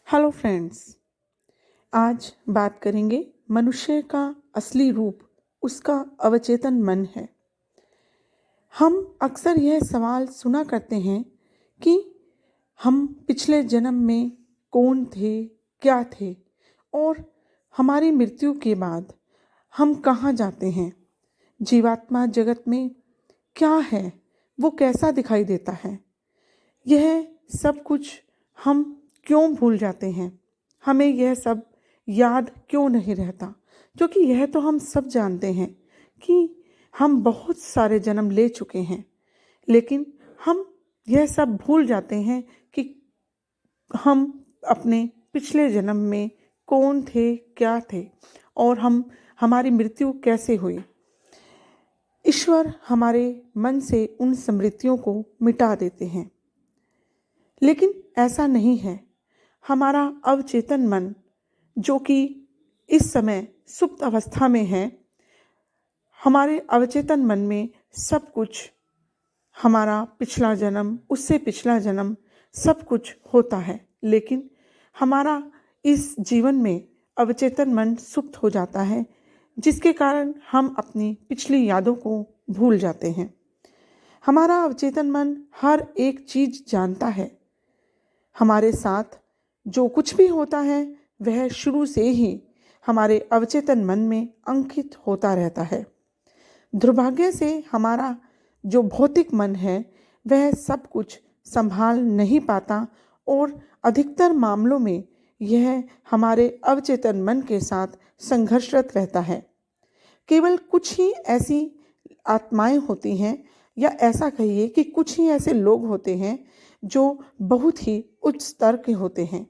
Hello friends. आज बात करेंगे मनुष्य का असली रूप उसका अवचेतन मन है। हम अक्सर यह सवाल सुना करते हैं कि हम पिछले जन्म में कौन थे, क्या थे और हमारी मृत्यु के बाद हम कहाँ जाते हैं। जीवात्मा जगत में क्या है, वो कैसा दिखाई देता है, यह सब कुछ हम क्यों भूल जाते हैं, हमें यह सब याद क्यों नहीं रहता। क्योंकि यह तो हम सब जानते हैं कि हम बहुत सारे जन्म ले चुके हैं, लेकिन हम यह सब भूल जाते हैं कि हम अपने पिछले जन्म में कौन थे, क्या थे और हमारी मृत्यु कैसे हुई। ईश्वर हमारे मन से उन स्मृतियों को मिटा देते हैं, लेकिन ऐसा नहीं है। हमारा अवचेतन मन जो कि इस समय सुप्त अवस्था में है, हमारे अवचेतन मन में सब कुछ, हमारा पिछला जन्म, उससे पिछला जन्म सब कुछ होता है, लेकिन हमारा इस जीवन में अवचेतन मन सुप्त हो जाता है, जिसके कारण हम अपनी पिछली यादों को भूल जाते हैं। हमारा अवचेतन मन हर एक चीज जानता है। हमारे साथ जो कुछ भी होता है वह शुरू से ही हमारे अवचेतन मन में अंकित होता रहता है। दुर्भाग्य से हमारा जो भौतिक मन है वह सब कुछ संभाल नहीं पाता और अधिकतर मामलों में यह हमारे अवचेतन मन के साथ संघर्षरत रहता है। केवल कुछ ही ऐसी आत्माएं होती हैं, या ऐसा कहिए कि कुछ ही ऐसे लोग होते हैं जो बहुत ही उच्च स्तर के होते हैं।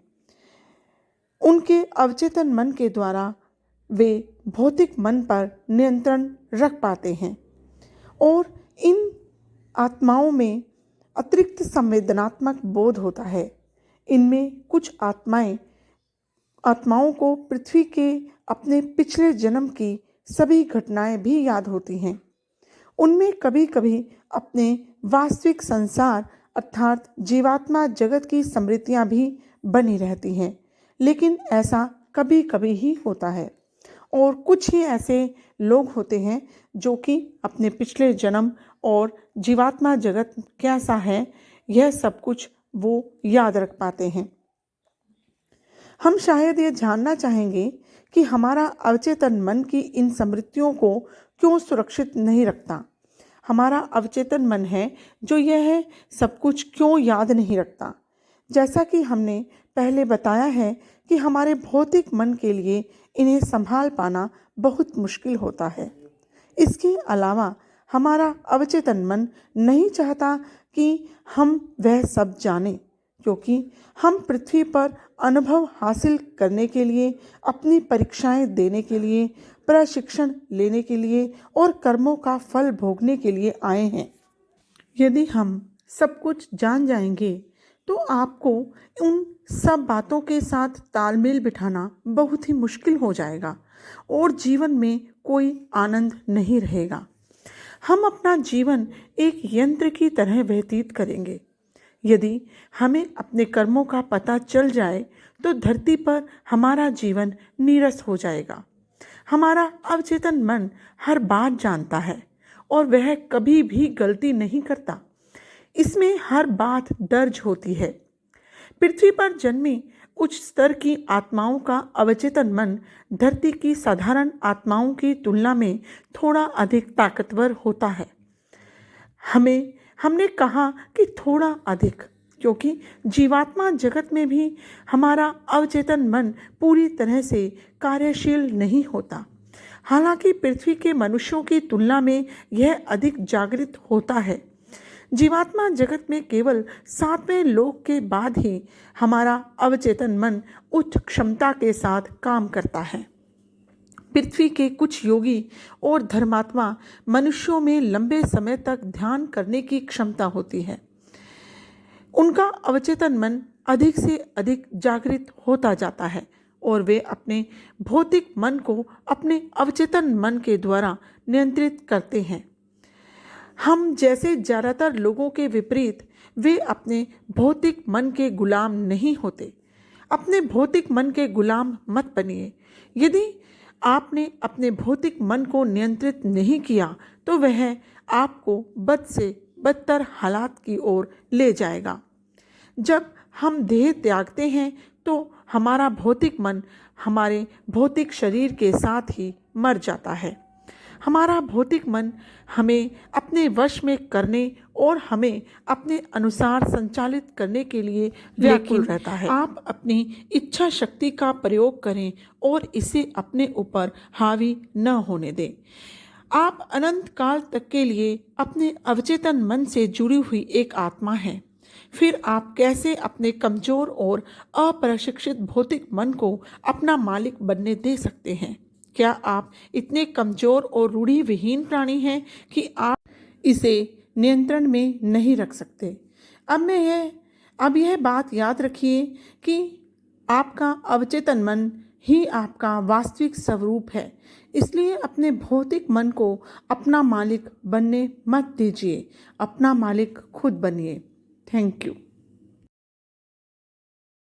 उनके अवचेतन मन के द्वारा वे भौतिक मन पर नियंत्रण रख पाते हैं और इन आत्माओं में अतिरिक्त संवेदनात्मक बोध होता है। इनमें कुछ आत्माओं को पृथ्वी के अपने पिछले जन्म की सभी घटनाएं भी याद होती हैं। उनमें कभी कभी अपने वास्तविक संसार अर्थात जीवात्मा जगत की स्मृतियां भी बनी रहती हैं, लेकिन ऐसा कभी कभी ही होता है। और कुछ ही ऐसे लोग होते हैं जो कि अपने पिछले जन्म और जीवात्मा जगत कैसा है यह सब कुछ वो याद रख पाते हैं। हम शायद ये जानना चाहेंगे कि हमारा अवचेतन मन की इन स्मृतियों को क्यों सुरक्षित नहीं रखता। हमारा अवचेतन मन है जो यह सब कुछ क्यों याद नहीं रखता। जैसा कि हमने पहले बताया है कि हमारे भौतिक मन के लिए इन्हें संभाल पाना बहुत मुश्किल होता है। इसके अलावा हमारा अवचेतन मन नहीं चाहता कि हम वह सब जानें, क्योंकि हम पृथ्वी पर अनुभव हासिल करने के लिए, अपनी परीक्षाएं देने के लिए, प्रशिक्षण लेने के लिए और कर्मों का फल भोगने के लिए आए हैं। यदि हम सब कुछ जान जाएंगे तो आपको उन सब बातों के साथ तालमेल बिठाना बहुत ही मुश्किल हो जाएगा और जीवन में कोई आनंद नहीं रहेगा। हम अपना जीवन एक यंत्र की तरह व्यतीत करेंगे। यदि हमें अपने कर्मों का पता चल जाए तो धरती पर हमारा जीवन नीरस हो जाएगा। हमारा अवचेतन मन हर बात जानता है और वह कभी भी गलती नहीं करता। इसमें हर बात दर्ज होती है। पृथ्वी पर जन्मी उच्च स्तर की आत्माओं का अवचेतन मन धरती की साधारण आत्माओं की तुलना में थोड़ा अधिक ताकतवर होता है। हमने कहा कि थोड़ा अधिक, क्योंकि जीवात्मा जगत में भी हमारा अवचेतन मन पूरी तरह से कार्यशील नहीं होता। हालांकि पृथ्वी के मनुष्यों की तुलना में यह अधिक जागृत होता है। जीवात्मा जगत में केवल 7वें लोक के बाद ही हमारा अवचेतन मन उच्च क्षमता के साथ काम करता है। पृथ्वी के कुछ योगी और धर्मात्मा मनुष्यों में लंबे समय तक ध्यान करने की क्षमता होती है। उनका अवचेतन मन अधिक से अधिक जागृत होता जाता है और वे अपने भौतिक मन को अपने अवचेतन मन के द्वारा नियंत्रित करते हैं। हम जैसे ज़्यादातर लोगों के विपरीत वे अपने भौतिक मन के गुलाम नहीं होते। अपने भौतिक मन के गुलाम मत बनिए। यदि आपने अपने भौतिक मन को नियंत्रित नहीं किया तो वह आपको बद से बदतर हालात की ओर ले जाएगा। जब हम देह त्यागते हैं तो हमारा भौतिक मन हमारे भौतिक शरीर के साथ ही मर जाता है। हमारा भौतिक मन हमें अपने वश में करने और हमें अपने अनुसार संचालित करने के लिए व्याकुल रहता है। आप अपनी इच्छा शक्ति का प्रयोग करें और इसे अपने ऊपर हावी न होने दें। आप अनंत काल तक के लिए अपने अवचेतन मन से जुड़ी हुई एक आत्मा हैं। फिर आप कैसे अपने कमजोर और अप्रशिक्षित भौतिक मन को अपना मालिक बनने दे सकते हैं? क्या आप इतने कमजोर और रूढ़िविहीन प्राणी हैं कि आप इसे नियंत्रण में नहीं रख सकते? अब यह बात याद रखिए कि आपका अवचेतन मन ही आपका वास्तविक स्वरूप है। इसलिए अपने भौतिक मन को अपना मालिक बनने मत दीजिए, अपना मालिक खुद बनिए। Thank you.